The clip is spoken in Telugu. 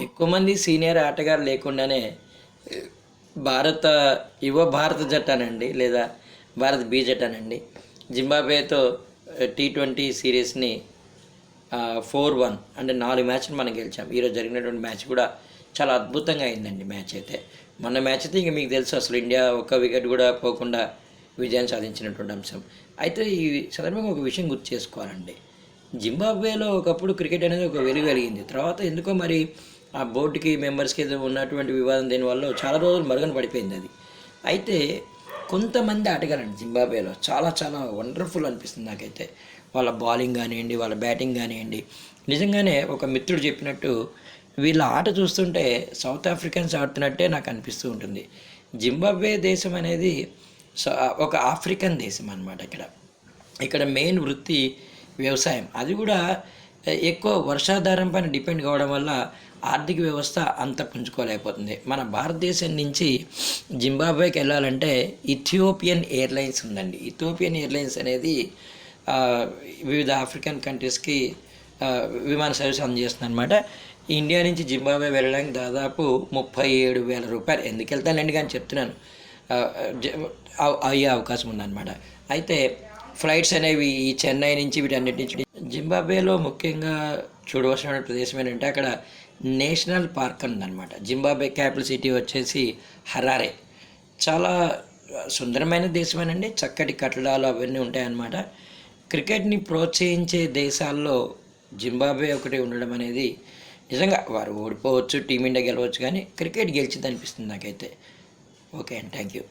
ఎక్కువ మంది సీనియర్ ఆటగారు లేకుండానే భారత భారత జట్టు అనండి లేదా భారత బి జట్టు అనండి జింబాబ్వేతో T20 సిరీస్ని 4-1 అంటే 4 మ్యాచ్లు మనం గెలిచాం. ఈరోజు జరిగినటువంటి మ్యాచ్ కూడా చాలా అద్భుతంగా అయిందండి. మ్యాచ్ అయితే మొన్న మ్యాచ్ అయితే ఇంక మీకు తెలుసు, అసలు ఇండియా ఒక్క వికెట్ కూడా పోకుండా విజయం సాధించినటువంటి అంశం. అయితే ఈ సందర్భంగా ఒక విషయం గుర్తు చేసుకోవాలండి. జింబాబ్వేలో ఒకప్పుడు క్రికెట్ అనేది ఒక వెలుగు వెలిగింది. తర్వాత ఎందుకో మరి ఆ బోర్డుకి మెంబర్స్కి ఏదో ఉన్నటువంటి వివాదం దీనివల్ల చాలా రోజులు మరుగున పడిపోయింది అది. అయితే కొంతమంది ఆటగారండి జింబాబ్వేలో చాలా చాలా వండర్ఫుల్ అనిపిస్తుంది నాకైతే. వాళ్ళ బౌలింగ్ కానివ్వండి, వాళ్ళ బ్యాటింగ్ కానివ్వండి, నిజంగానే ఒక మిత్రుడు చెప్పినట్టు వీళ్ళ ఆట చూస్తుంటే సౌత్ ఆఫ్రికన్స్ ఆడుతున్నట్టే నాకు అనిపిస్తూ ఉంటుంది. జింబాబ్వే దేశం అనేది ఒక ఆఫ్రికన్ దేశం అన్నమాట. ఇక్కడ మెయిన్ వృత్తి వ్యవసాయం. అది కూడా ఎక్కువ వర్షాధారం పైన డిపెండ్ కావడం వల్ల ఆర్థిక వ్యవస్థ అంత పుంజుకోలేకపోతుంది. మన భారతదేశం నుంచి జింబాబ్వేకి వెళ్ళాలంటే ఇథియోపియన్ ఎయిర్లైన్స్ ఉందండి. ఇథియోపియన్ ఎయిర్లైన్స్ అనేది వివిధ ఆఫ్రికన్ కంట్రీస్కి విమాన సర్వీస్ అందజేస్తుంది అనమాట. ఇండియా నుంచి జింబాబ్వే వెళ్ళడానికి దాదాపు 37,000 రూపాయలు, ఎందుకు వెళ్తానండి కానీ చెప్తున్నాను, అయ్యే అవకాశం ఉందన్నమాట. అయితే ఫ్లైట్స్ అనేవి ఈ చెన్నై నుంచి వీటన్నిటి నుంచి జింబాబ్వేలో ముఖ్యంగా చూడవలసిన ప్రదేశం ఏంటంటే అక్కడ నేషనల్ పార్క్ ఉందన్నమాట. జింబాబ్వే క్యాపిటల్ సిటీ వచ్చేసి హరారే. చాలా సుందరమైన దేశమేనండి, చక్కటి కట్టడాలు అవన్నీ ఉంటాయన్నమాట. క్రికెట్ని ప్రోత్సహించే దేశాల్లో జింబాబ్వే ఒకటి ఉండడం అనేది నిజంగా, వారు ఓడిపోవచ్చు, టీమిండియా గెలవచ్చు, కానీ క్రికెట్ గెలిచింది అనిపిస్తుంది నాకైతే. ఓకే అండి, థ్యాంక్ యూ.